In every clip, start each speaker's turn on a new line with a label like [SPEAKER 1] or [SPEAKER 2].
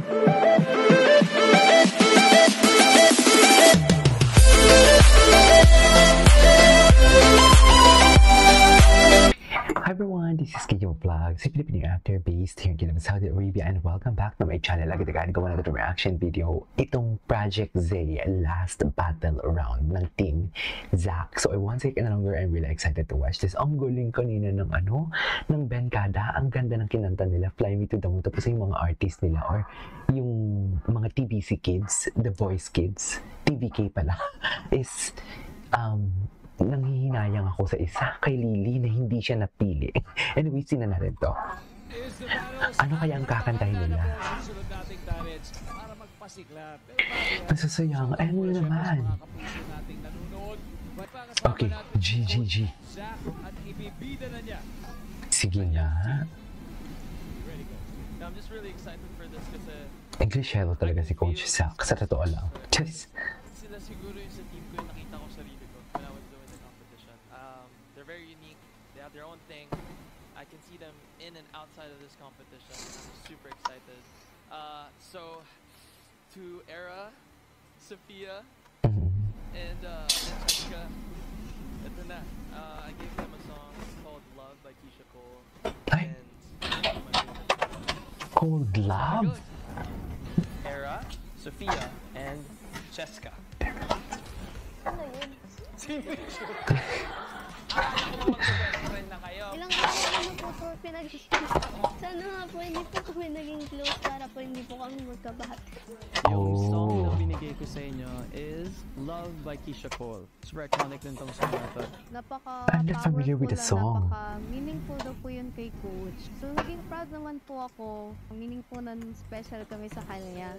[SPEAKER 1] Hi everyone, this is Kiko Vlog, si Filipino actor based here in Saudi Arabia, and welcome back to my channel. Agad-agad gawa na ito reaction video. Itong Project Z last battle round ng Team Zack. So I won't take any longer, I'm really excited to watch this. Ang galing kanina ng ng Benkada. Ang ganda ng kinanta nila, Fly Me to the Moon. Tapos yung mga artist nila or yung mga TBC kids, The Voice Kids, TVK pala, is nanghihinayang ako sa isa kay Lily na hindi siya napili. Anyway, sinan natin to. Ano kaya ang kakantahin nila? Masasayang. Ano naman? Okay, G. Sige nga. English hello talaga si Coach Zack. Sa totoo lang. Just
[SPEAKER 2] sila siguro yung sa team ko yung nakita ko sarili ko when I was doing the competition. They're very unique. They have their own thing. I can see them in and outside of this competition. I'm super excited. So, to Era, Sophia, and Jessica, ito na. I gave them a song called Love by Keisha Cole. And
[SPEAKER 1] Cold Love?
[SPEAKER 2] Era, Sophia, and Jessica.
[SPEAKER 3] Ano yun? Ilang ano po sana nga po hindi po kami naging close para po hindi po kami magkabati.
[SPEAKER 2] Yung song na binigay ko sa inyo is Love by Keisha Cole. Super iconic din tong song na to.
[SPEAKER 1] I'm not familiar with the song.
[SPEAKER 3] Meaningful daw po yun kay Coach. So naging proud naman po ako. Meaningful na special kami sa kanya.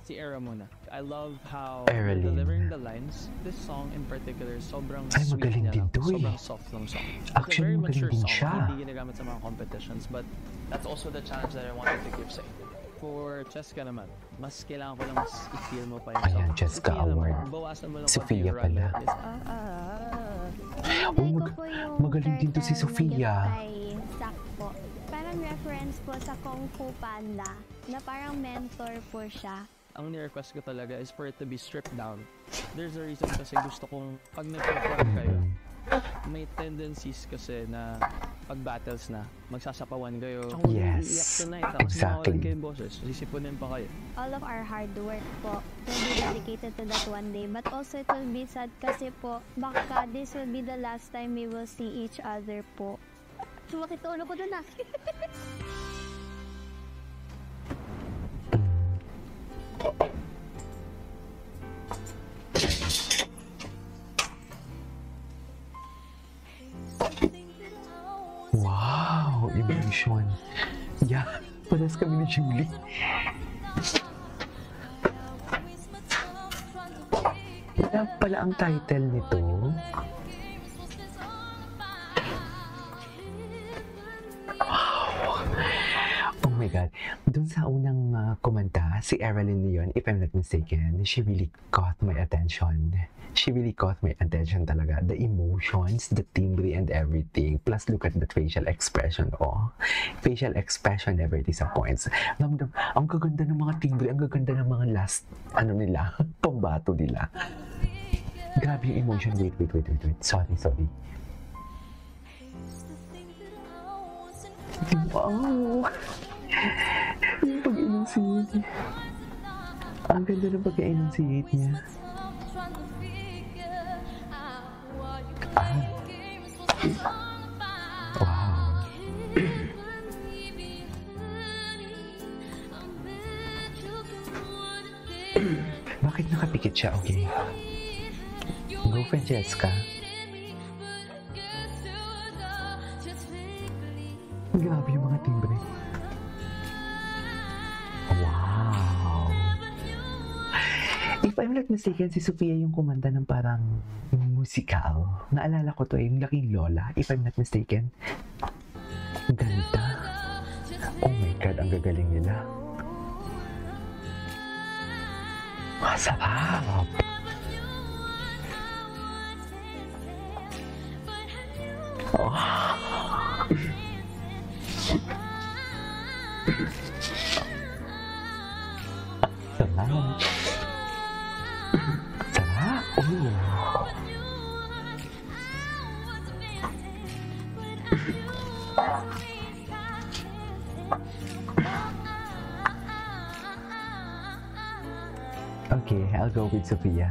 [SPEAKER 2] Si Era muna. I love how
[SPEAKER 1] Eralyn.
[SPEAKER 2] delivering the lines. This song in particular, sobrang
[SPEAKER 1] Ay,
[SPEAKER 2] sweet
[SPEAKER 1] magaling
[SPEAKER 2] niya
[SPEAKER 1] din
[SPEAKER 2] lang.
[SPEAKER 1] to eh.
[SPEAKER 2] Sobrang soft ng song.
[SPEAKER 1] Actually,
[SPEAKER 2] It's a very
[SPEAKER 1] magaling
[SPEAKER 2] mature
[SPEAKER 1] din
[SPEAKER 2] song.
[SPEAKER 1] siya.
[SPEAKER 2] Hindi ginagamit sa mga competitions, but that's also the challenge that I wanted to give sa inyo. For Jessica naman, mas kailangan ko lang mas i-feel mo pa yung song.
[SPEAKER 1] Ayan, Jessica Award.
[SPEAKER 2] Bawasan mo lang
[SPEAKER 1] Sophia
[SPEAKER 2] konti yung
[SPEAKER 1] pala.
[SPEAKER 2] run is,
[SPEAKER 1] Magaling din to si Sophia.
[SPEAKER 3] Kay Zack po. Parang reference po sa Kung Fu Panda na parang mentor po siya.
[SPEAKER 2] Ang ni-request ko talaga is for it to be stripped down. There's a reason kasi gusto kong pag nag-perform kayo, may tendencies kasi na pag battles na, magsasapawan kayo.
[SPEAKER 1] Yes,
[SPEAKER 2] Iiyak tonight, tapos
[SPEAKER 1] exactly.
[SPEAKER 2] mawalan kayo boses, sisipunin pa kayo.
[SPEAKER 3] All of our hard work po will be dedicated to that one day. But also it will be sad kasi po, baka this will be the last time we will see each other po. Sumakit ulo ko doon ah.
[SPEAKER 1] Wow, emotion. Yeah, panas kami ni Julie. Yan pala ang title nito. Wow. Oh my God. Doon sa unang kumanta, si Eralyn yun, if I'm not mistaken, she really caught my attention. She really caught my attention talaga. The emotions, the timbre and everything. Plus, look at the facial expression. Oh, facial expression never disappoints. Ang gaganda ng mga timbre, ang gaganda ng mga last, nila, pambato nila. Grabe yung emotion. Wait. Sorry. Wow! Yung pag-enunciate. Ang ganda ng pag-enunciate niya. Wow. Bakit nakapikit siya? Okay. Go, Francesca. Grabe yung mga timbre. Wow. If I'm not mistaken, si Sophia yung kumanta ng parang musical. Naalala ko to yung Laking Lola, if I'm not mistaken. Ganda. Oh my God, ang gagaling nila. Masarap. Oh. Sarap. Sarap. Oh. Okay, I'll go with Sophia.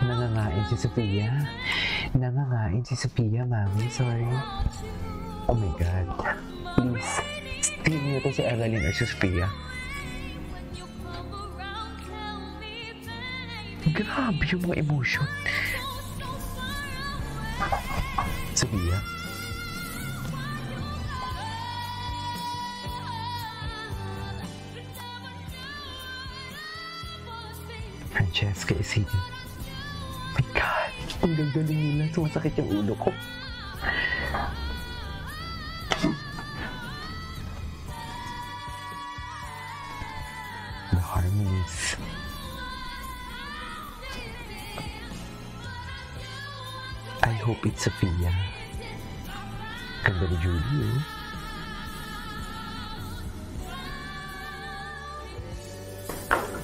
[SPEAKER 1] Nangangain si Sophia. Nangangain si Sophia, Mami. Sorry. Oh my God. Please, steal niyo to si Evelyn or si Sophia. Grabe yung mga emotion. Sophia? Francesca is hitting. My God! Ang gagaling nila. Sumasakit yung ulo ko. The harmonies. I hope it's Sophia. Ganda ni Julie, eh?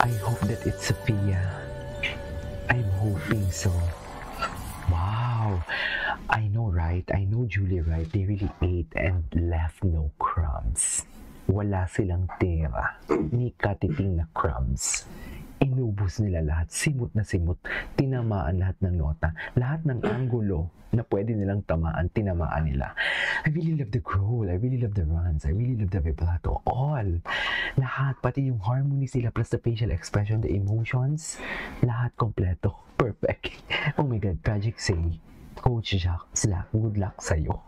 [SPEAKER 1] I hope that it's Sophia. I'm hoping so. Wow. I know, right? I know Julie, right? They really ate and left no crumbs. Wala silang tira. Ni katiting na crumbs. Inubos nila lahat. Simot na simot. Tinamaan lahat ng nota. Lahat ng angulo na pwede nilang tamaan, tinamaan nila. I really love the growl. I really love the runs. I really love the vibrato. All. Lahat. Pati yung harmony sila plus the facial expression, the emotions. Lahat kompleto. Perfect. Oh my God. Tragic say. Coach Jack, good luck sa'yo.